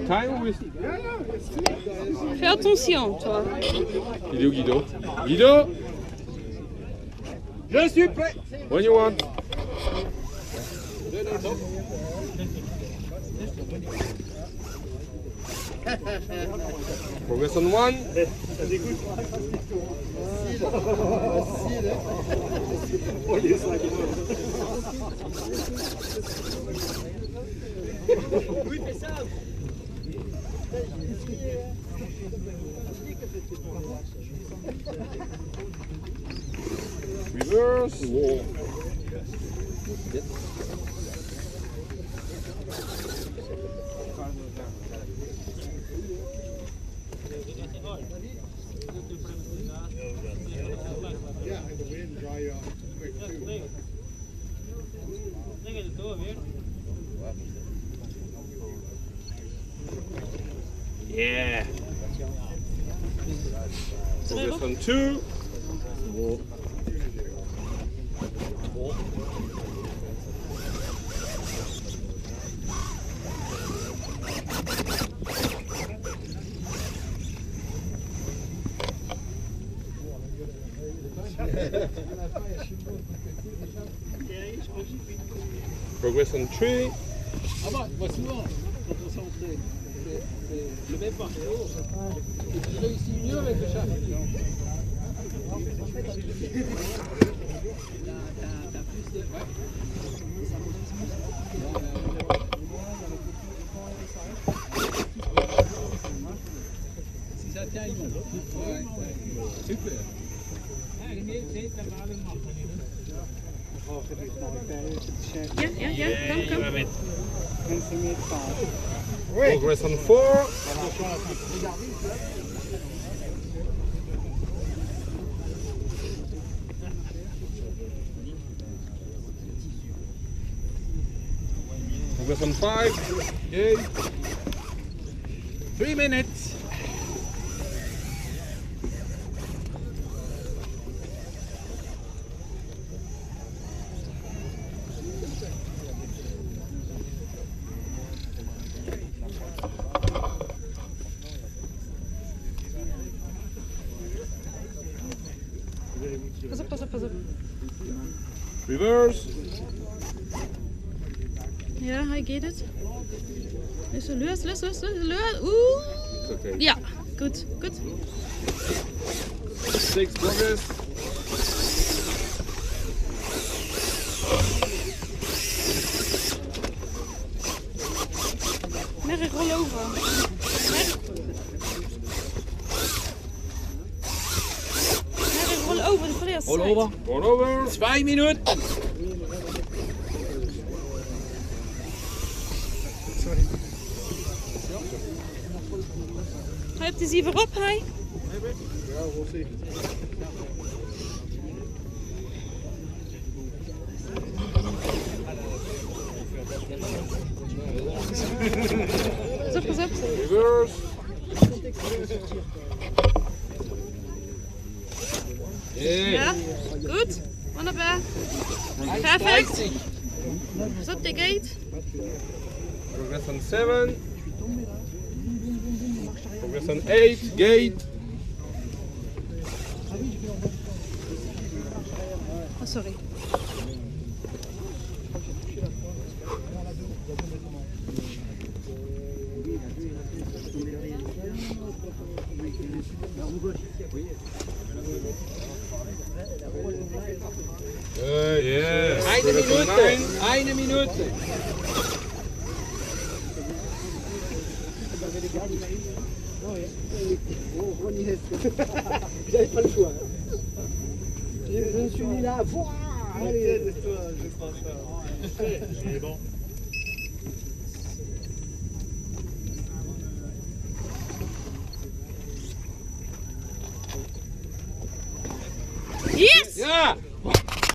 Time with... Fais attention, toi. Il est où Guido? Guido? Je suis prêt. When you want. Progress on one. Oui, fais ça. Reverse. Yeah. Progress on two. Progress on three. Ah bah, moi souvent, quand on s'entraîne, je mets par haut, et puis je réussis mieux avec le chat. T'as plus de... Ouais. Si ça tient, il monte. Ouais. Super. Ja, kom. Progress on four. Progress on five. Yay. 3 minutes. Pas op. Reverse. Ja, hij gaat het. Los. Oeh. Okay. Ja, goed. Six progress. Merk, rol over. Merk, rol over de verkeerde Roll side. over. One over. 2 Minuten. Hebt hij ze weer op, hij? Ja, we'll see. Pas op. Reverse. Ja, goed. Wonderbaar. Perfect. Pas op de gate. Progress on seven. Progress on eight. Gate. Oh, sorry. Yeah. Eine Minute. Vous n'avez pas le choix. Je me suis mis là. Allez, toi, je prends ça. C'est bon. Yes! Ja!